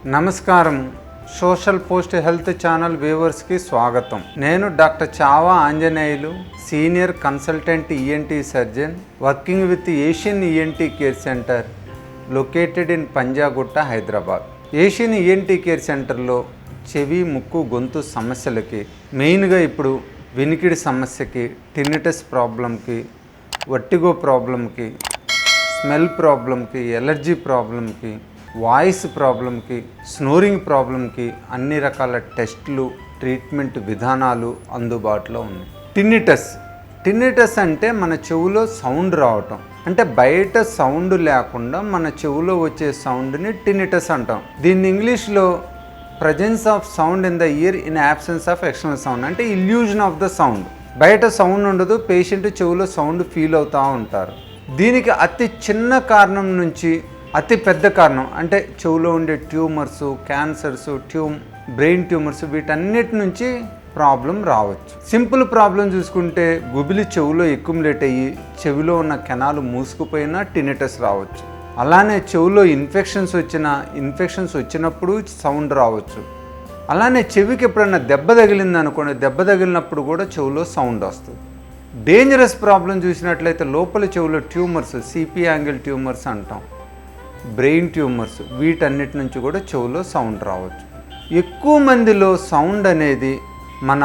నమస్కారం. Social post health channel వ్యూవర్స్కి స్వాగతం. నేను doctor Chhaava Anjaneyulu, senior consultant ENT surgeon working with Asian ENT care centre located in Panjagutta, Hyderabad. Asian ENT care సెంటర్లో చెవి, ముక్కు, గొంతు సమస్యలకి, మెయిన్గా ఇప్పుడు వినికిడి సమస్యకి, టినిటస్ ప్రాబ్లంకి, వర్టిగో ప్రాబ్లంకి, స్మెల్ ప్రాబ్లంకి, ఎలర్జీ ప్రాబ్లంకి, వాయిస్ ప్రాబ్లంకి, స్నోరింగ్ ప్రాబ్లంకి అన్ని రకాల టెస్టులు, ట్రీట్మెంట్ విధానాలు అందుబాటులో ఉన్నాయి. టిన్నిటస్ అంటే మన చెవులో సౌండ్ రావటం, అంటే బయట సౌండ్ లేకుండా మన చెవులో వచ్చే సౌండ్ని టిన్నిటస్ అంటాం. దీన్ని ఇంగ్లీష్లో presence of sound in the year in absence of external sound, అంటే ఇల్యూజన్ ఆఫ్ ద సౌండ్. బయట సౌండ్ ఉండదు, పేషెంట్ చెవులో సౌండ్ ఫీల్ అవుతూ ఉంటారు. దీనికి అతి చిన్న కారణం నుంచి అతి పెద్ద కారణం, అంటే చెవులో ఉండే ట్యూమర్స్, క్యాన్సర్స్, బ్రెయిన్ ట్యూమర్స్, వీటన్నిటి నుంచి ప్రాబ్లం రావచ్చు. సింపుల్ ప్రాబ్లం చూసుకుంటే గుబిలి చెవులో ఎక్యుములేట్ అయ్యి చెవిలో ఉన్న కెనాలు మూసుకుపోయినా టినిటస్ రావచ్చు. అలానే చెవులో ఇన్ఫెక్షన్స్ వచ్చినప్పుడు సౌండ్ రావచ్చు. అలానే చెవికి ఎప్పుడైనా దెబ్బ తగిలింది అనుకోండి, దెబ్బ తగిలినప్పుడు కూడా చెవులో సౌండ్ వస్తుంది. డేంజరస్ ప్రాబ్లం చూసినట్లయితే లోపల చెవులో ట్యూమర్స్, సిపి యాంగిల్ ట్యూమర్స్ అంటాం, బ్రెయిన్ ట్యూమర్స్, వీటన్నిటి నుంచి కూడా చెవులో సౌండ్ రావచ్చు. ఎక్కువ మందిలో సౌండ్ అనేది మన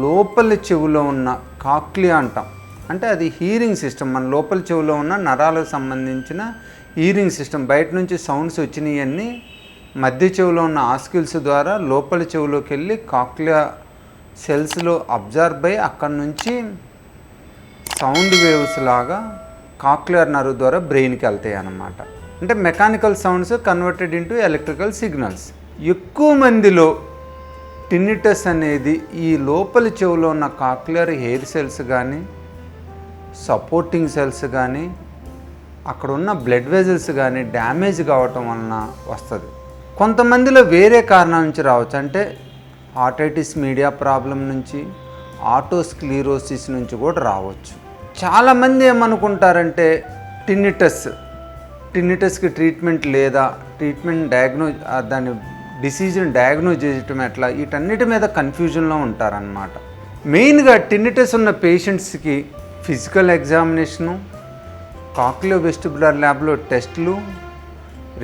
లోపల చెవులో ఉన్న కాక్లియా అంటాం, అంటే అది హీరింగ్ సిస్టమ్. మన లోపల చెవులో ఉన్న నరాలకు సంబంధించిన హీరింగ్ సిస్టమ్. బయట నుంచి సౌండ్స్ వచ్చినాయన్నీ మధ్య చెవులో ఉన్న ఆస్కిల్స్ ద్వారా లోపల చెవులోకి వెళ్ళి కాక్లియా సెల్స్లో అబ్జర్వ్ అయ్యి అక్కడి నుంచి సౌండ్ వేవ్స్ లాగా కాక్లియర్ నర్వ్ ద్వారా బ్రెయిన్కి వెళ్తాయి అన్నమాట. అంటే mechanical sounds converted into electrical signals. ఎక్కువ మందిలో టిన్నిటస్ అనేది ఈ లోపల చెవులో ఉన్న కాక్లియర్ హెయిర్ సెల్స్ కానీ, సపోర్టింగ్ సెల్స్ కానీ, అక్కడ ఉన్న బ్లడ్ వెజల్స్ కానీ డ్యామేజ్ కావటం వలన వస్తుంది. కొంతమందిలో వేరే కారణాల నుంచి రావచ్చు, అంటే ఆటైటిస్ మీడియా ప్రాబ్లం నుంచి, ఆటోస్క్లీరోసిస్ నుంచి కూడా రావచ్చు. చాలామంది ఏమనుకుంటారంటే టిన్నిటస్కి ట్రీట్మెంట్ లేదా, దాని డిసీజ్ని డయాగ్నోజ్ చేయటం ఎట్లా, వీటన్నిటి మీద కన్ఫ్యూజన్లో ఉంటారనమాట. మెయిన్గా టిన్నిటస్ ఉన్న పేషెంట్స్కి ఫిజికల్ ఎగ్జామినేషను, కాక్లియో వెస్టిబులర్ ల్యాబ్లో టెస్టులు,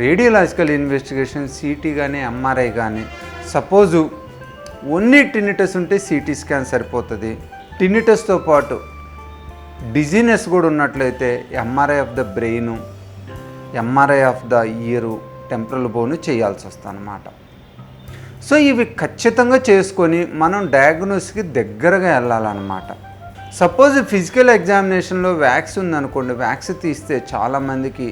రేడియోలాజికల్ ఇన్వెస్టిగేషన్, సిటీ కానీ ఎంఆర్ఐ కానీ. సపోజు ఓన్లీ టిన్నిటస్ ఉంటే సిటీ స్కాన్ సరిపోతుంది. టిన్నిటస్తో పాటు డిజీనెస్ కూడా ఉన్నట్లయితే MRI of the brain, MRI of the year, temporal bone చేయాల్సి వస్తుంది అన్నమాట. సో ఇవి ఖచ్చితంగా చేసుకొని మనం డయాగ్నోస్కి దగ్గరగా వెళ్ళాలన్నమాట. సపోజ్ ఫిజికల్ ఎగ్జామినేషన్లో వ్యాక్స్ ఉందనుకోండి, వ్యాక్స్ తీస్తే చాలామందికి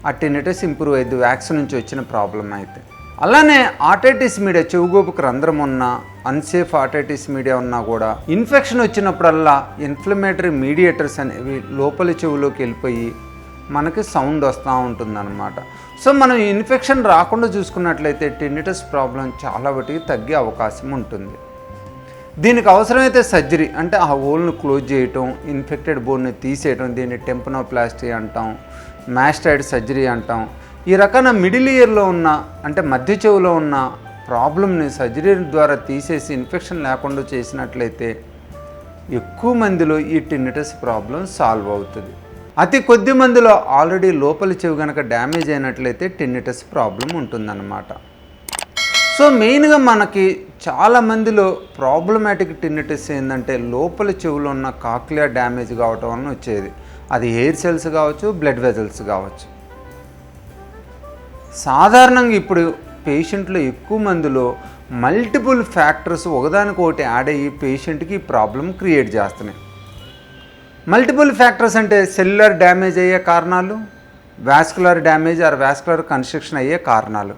ఆ టినిటస్ ఇంప్రూవ్ అయ్యింది వ్యాక్స్ నుంచి వచ్చిన ప్రాబ్లం అయితే. అలానే ఆటైటిస్ మీడియా, చెవుగోపుకు రంధ్రం ఉన్నా, అన్సేఫ్ ఆటైటిస్ మీడియా ఉన్నా కూడా ఇన్ఫెక్షన్ వచ్చినప్పుడల్లా ఇన్ఫ్లమేటరీ మీడియేటర్స్ అనేవి లోపలి చెవులోకి వెళ్ళిపోయి మనకి సౌండ్ వస్తూ ఉంటుందన్నమాట. సో మనం ఇన్ఫెక్షన్ రాకుండా చూసుకున్నట్లయితే టినిటస్ ప్రాబ్లం చాలా వాటికి తగ్గే అవకాశం ఉంటుంది. దీనికి అవసరమైతే సర్జరీ, అంటే ఆ హోల్ను క్లోజ్ చేయటం, ఇన్ఫెక్టెడ్ బోన్ని తీసేయటం, దీన్ని టెంపనోప్లాస్టీ అంటాం, మాస్టైడ్ సర్జరీ అంటాం. ఈ రకమైన మిడిల్ ఇయర్లో ఉన్న, అంటే మధ్య చెవులో ఉన్న ప్రాబ్లమ్ని సర్జరీ ద్వారా తీసేసి ఇన్ఫెక్షన్ లేకుండా చేసినట్లయితే ఎక్కువ మందిలో ఈ టినిటస్ ప్రాబ్లం సాల్వ్ అవుతుంది. అతి కొద్ది మందిలో ఆల్రెడీ లోపల చెవి కనుక డ్యామేజ్ అయినట్లయితే టినిటస్ ప్రాబ్లం ఉంటుందన్నమాట. సో మెయిన్గా మనకి చాలామందిలో ప్రాబ్లమాటిక్ టినిటస్ ఏంటంటే లోపల చెవులో ఉన్న కాక్లియా డ్యామేజ్ కావటం వలన వచ్చేది. అది హెయిర్ సెల్స్ కావచ్చు, బ్లడ్ వెజల్స్ కావచ్చు. సాధారణంగా ఇప్పుడు పేషెంట్లో ఎక్కువ మందిలో మల్టిపుల్ ఫ్యాక్టర్స్ ఒకదానికొకటి యాడ్ అయ్యి పేషెంట్కి ప్రాబ్లం క్రియేట్ చేస్తున్నాయి. మల్టిపుల్ ఫ్యాక్టర్స్ అంటే సెల్యులర్ డ్యామేజ్ అయ్యే కారణాలు, vascular damage are vascular construction అయ్యే కారణాలు.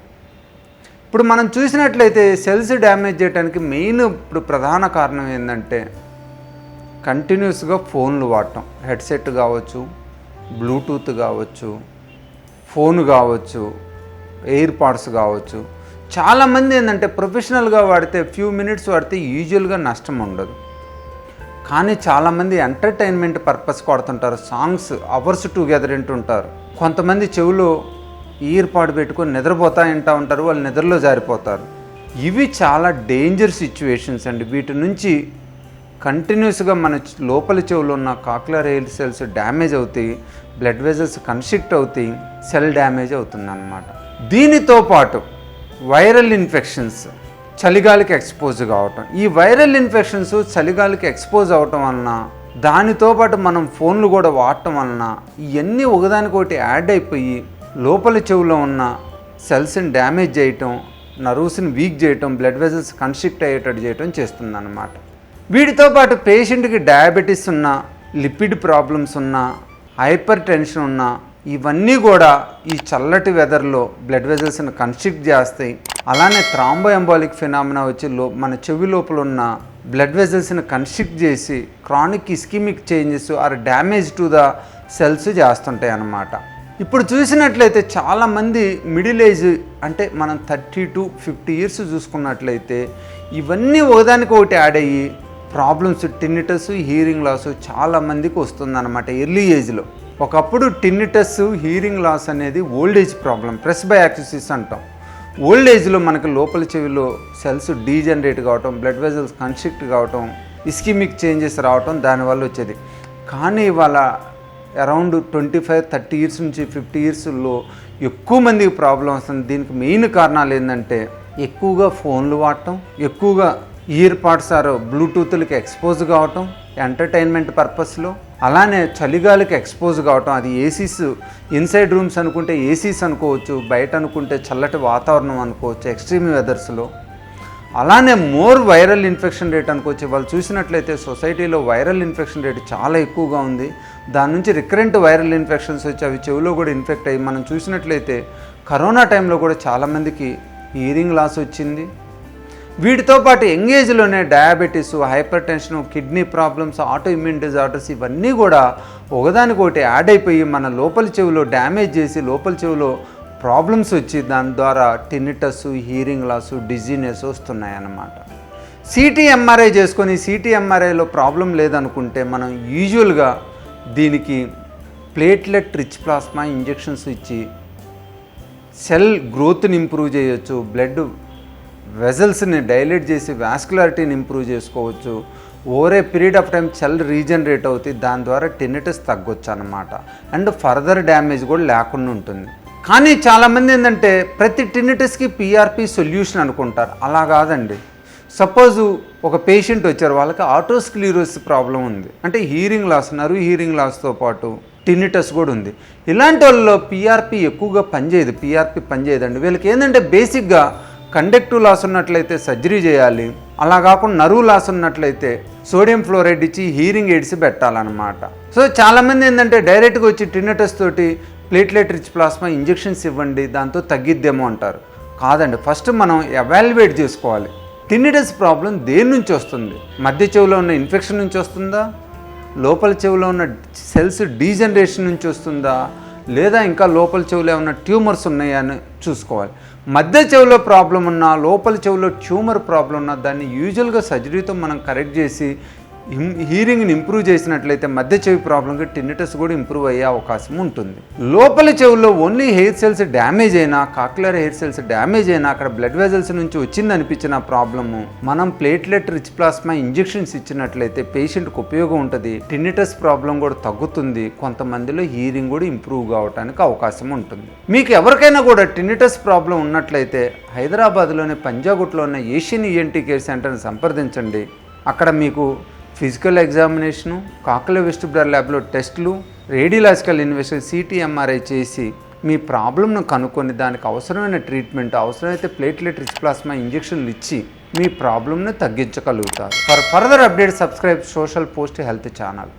ఇప్పుడు మనం చూసినట్లయితే సెల్స్ డ్యామేజ్ చేయడానికి మెయిన్ ఇప్పుడు ప్రధాన కారణం ఏంటంటే కంటిన్యూస్గా ఫోన్లు వాడటం. హెడ్సెట్ కావచ్చు, బ్లూటూత్ కావచ్చు, ఫోన్ కావచ్చు, ఎయిర్ పాడ్స్ కావచ్చు. చాలామంది ఏంటంటే ప్రొఫెషనల్గా వాడితే ఫ్యూ మినిట్స్ వాడితే యూజువల్గా నష్టం ఉండదు, కానీ చాలామంది ఎంటర్టైన్మెంట్ పర్పస్ వాడుతుంటారు. సాంగ్స్ అవర్స్ టుగెదర్ వింటుంటారు. కొంతమంది చెవులో ఇయర్ పాడ్ పెట్టుకొని నిద్రపోతా వింటూ ఉంటారు, వాళ్ళు నిద్రలో జారిపోతారు. ఇవి చాలా డేంజర్ సిచ్యువేషన్స్ అండి. వీటి నుంచి కంటిన్యూస్గా మన లోపల చెవులో ఉన్న కాక్లియర్ హెయిర్ సెల్స్ డ్యామేజ్ అవుతాయి, బ్లడ్ వెజల్స్ కన్స్ట్రిక్ట్ అవుతాయి, సెల్ డ్యామేజ్ అవుతుంది అన్నమాట. దీనితో పాటు వైరల్ ఇన్ఫెక్షన్స్, చలిగాలికి ఎక్స్పోజ్ కావటం. ఈ వైరల్ ఇన్ఫెక్షన్స్ చలిగాలికి ఎక్స్పోజ్ అవటం వలన, దానితో పాటు మనం ఫోన్లు కూడా వాడటం వలన ఇవన్నీ ఒకదానికొకటి యాడ్ అయిపోయి లోపల చెవులో ఉన్న సెల్స్ని డ్యామేజ్ చేయటం, నర్వ్స్ని వీక్ చేయటం, బ్లడ్ వెజల్స్ కన్స్ట్రిక్ట్ అయ్యేటట్టు చేయటం చేస్తుందన్నమాట. వీటితో పాటు పేషెంట్కి డయాబెటీస్ ఉన్న, లిపిడ్ ప్రాబ్లమ్స్ ఉన్న, హైపర్ టెన్షన్ ఉన్న, ఇవన్నీ కూడా ఈ చల్లటి వెదర్లో బ్లడ్ వెజల్స్ని కన్స్ట్రిక్ట్ చేస్తాయి. అలానే థ్రాంబోఎంబాలిక్ ఫినామినా వచ్చి మన చెవి లోపల ఉన్న బ్లడ్ వెజల్స్ని కన్స్ట్రిక్ట్ చేసి chronic ischaemic changes or damage to the cells చేస్తుంటాయి అన్నమాట. ఇప్పుడు చూసినట్లయితే చాలామంది మిడిల్ ఏజ్ అంటే మనం 30 to 50 years చూసుకున్నట్లయితే ఇవన్నీ ఒకదానికి ఒకటి యాడ్ అయ్యి ప్రాబ్లమ్స్, టిన్నిటస్, హీరింగ్ లాస్ చాలామందికి వస్తుందన్నమాట ఎర్లీ ఏజ్లో. ఒకప్పుడు టిన్నిటస్, హీరింగ్ లాస్ అనేది ఓల్డ్ ఏజ్ ప్రాబ్లం, ప్రెస్బయాక్సిస్ అంటాం. ఓల్డ్ ఏజ్లో మనకు లోపల చెవిలో సెల్స్ డీజనరేట్ కావటం, బ్లడ్ వెజల్స్ కన్స్ట్రిక్ట్ కావటం, ఇస్కిమిక్ చేంజెస్ రావటం, దానివల్ల వచ్చేది. కానీ ఇవాళ అరౌండ్ 25-30 years నుంచి 50 yearsలో ఎక్కువ మందికి ప్రాబ్లం వస్తుంది. దీనికి మెయిన్ కారణాలు ఏంటంటే ఎక్కువగా ఫోన్లు వాడటం, ఎక్కువగా ఇయర్ పాడ్స్ ఆర్ బ్లూటూత్లకి ఎక్స్పోజ్ కావటం ఎంటర్టైన్మెంట్ పర్పస్లో, అలానే చలిగాలికి ఎక్స్పోజ్ కావటం. అది ఏసీస్, ఇన్సైడ్ రూమ్స్ అనుకుంటే ఏసీస్ అనుకోవచ్చు, బయట అనుకుంటే చల్లటి వాతావరణం అనుకోవచ్చు ఎక్స్ట్రీమ్ వెదర్స్లో. అలానే మోర్ వైరల్ ఇన్ఫెక్షన్ రేట్ అనుకోవచ్చు. వాళ్ళు చూసినట్లయితే సొసైటీలో వైరల్ ఇన్ఫెక్షన్ రేట్ చాలా ఎక్కువగా ఉంది. దాని నుంచి రికరెంట్ వైరల్ ఇన్ఫెక్షన్స్ వచ్చి అవి చెవిలో కూడా ఇన్ఫెక్ట్ అయ్యి, మనం చూసినట్లయితే కరోనా టైంలో కూడా చాలామందికి హియరింగ్ లాస్ వచ్చింది. వీటితో పాటు యంగేజ్లోనే diabetes, hypertension, kidney problems, autoimmune disorders ఇవన్నీ కూడా ఒకదానికొకటి యాడ్ అయిపోయి మన లోపల చెవిలో డ్యామేజ్ చేసి లోపల చెవిలో ప్రాబ్లమ్స్ వచ్చి దాని ద్వారా టిన్నిటస్, హీరింగ్ లాస్, డిజీనెస్ వస్తున్నాయన్నమాట. సిటీ ఎంఆర్ఐ చేసుకొని సిటీ ఎంఆర్ఐలో ప్రాబ్లం లేదనుకుంటే మనం యూజువల్గా దీనికి ప్లేట్లెట్ రిచ్ ప్లాస్మా ఇంజెక్షన్స్ ఇచ్చి సెల్ గ్రోత్ని ఇంప్రూవ్ చేయొచ్చు, బ్లడ్ వెజల్స్ని డైలేట్ చేసి వాస్కులారిటీని ఇంప్రూవ్ చేసుకోవచ్చు. Over a period of time cell regenerate అవుతుంది, దాని ద్వారా టిన్నిటస్ తగ్గొచ్చు అన్నమాట. అండ్ ఫర్దర్ డ్యామేజ్ కూడా లేకుండా ఉంటుంది. కానీ చాలామంది ఏంటంటే ప్రతి టిన్నిటస్కి పిఆర్పి సొల్యూషన్ అనుకుంటారు. అలా కాదండి. సపోజు ఒక పేషెంట్ వచ్చారు, వాళ్ళకి ఆటోస్క్లీరోసిస్ ప్రాబ్లం ఉంది, అంటే హీరింగ్ లాస్, నర్వ్ హీరింగ్ లాస్తో పాటు టిన్నిటస్ కూడా ఉంది. ఇలాంటి వాళ్ళలో పిఆర్పి ఎక్కువగా పనిచేయదు, పిఆర్పి పనిచేయదండి. వీళ్ళకి ఏంటంటే బేసిక్గా కండక్టివ్ లాస్ ఉన్నట్లయితే సర్జరీ చేయాలి, అలా కాకుండా నర్వ్ లాస్ ఉన్నట్లయితే సోడియం ఫ్లోరైడ్ ఇచ్చి హీరింగ్ ఎయిడ్స్ పెట్టాలన్నమాట. సో చాలామంది ఏంటంటే డైరెక్ట్గా వచ్చి టిన్నిటస్ తోటి ప్లేట్లెట్ రిచ్ ప్లాస్మా ఇంజెక్షన్స్ ఇవ్వండి, దాంతో తగ్గిద్దేమో అంటారు. కాదండి, ఫస్ట్ మనం ఎవాల్యుయేట్ చేసుకోవాలి. టిన్నిటస్ ప్రాబ్లం దేని నుంచి వస్తుంది? మధ్య చెవిలో ఉన్న ఇన్ఫెక్షన్ నుంచి వస్తుందా, లోపల చెవిలో ఉన్న సెల్స్ డీజనరేషన్ నుంచి వస్తుందా, లేదా ఇంకా లోపల చెవిలో ఏమన్నా ట్యూమర్స్ ఉన్నాయా అని చూసుకోవాలి. మధ్య చెవిలో ప్రాబ్లం ఉన్నా, లోపల చెవిలో ట్యూమర్ ప్రాబ్లం ఉన్నా దాన్ని యూజువల్గా సర్జరీతో మనం కరెక్ట్ చేసి హీరింగ్ని ఇంప్రూవ్ చేసినట్లయితే మధ్య చెవి ప్రాబ్లంకి టిన్నిటస్ కూడా ఇంప్రూవ్ అయ్యే అవకాశం ఉంటుంది. లోపల చెవుల్లో ఓన్లీ హెయిర్ సెల్స్ డ్యామేజ్ అయినా, కాక్లియర్ హెయిర్ సెల్స్ డ్యామేజ్ అయినా, అక్కడ బ్లడ్ వెజల్స్ నుంచి వచ్చింది అనిపించిన ప్రాబ్లము మనం ప్లేట్లెట్ రిచ్ ప్లాస్మా ఇంజెక్షన్స్ ఇచ్చినట్లయితే పేషెంట్కి ఉపయోగం ఉంటుంది. టిన్నిటస్ ప్రాబ్లం కూడా తగ్గుతుంది, కొంతమందిలో హీరింగ్ కూడా ఇంప్రూవ్ కావడానికి అవకాశం ఉంటుంది. మీకు ఎవరికైనా కూడా టిన్నిటస్ ప్రాబ్లం ఉన్నట్లయితే హైదరాబాద్లోని పంజాగుట్లో ఉన్న ఏషియన్ ఈఎన్టీ కేర్ సెంటర్ని సంప్రదించండి. అక్కడ మీకు ఫిజికల్ ఎగ్జామినేషను, కాక్లియర్ వెస్టిబ్యులర్ ల్యాబ్లో టెస్టులు, రేడియలాజికల్ ఇన్వెస్టిగేషన్, సిటీ ఎంఆర్ఐ చేసి మీ ప్రాబ్లంను కనుక్కొని దానికి అవసరమైన ట్రీట్మెంట్, అవసరమైతే ప్లేట్లెట్ రిచ్ ప్లాస్మా ఇంజెక్షన్లు ఇచ్చి మీ ప్రాబ్లంను తగ్గించగలుగుతారు. For further update subscribe social post health channel.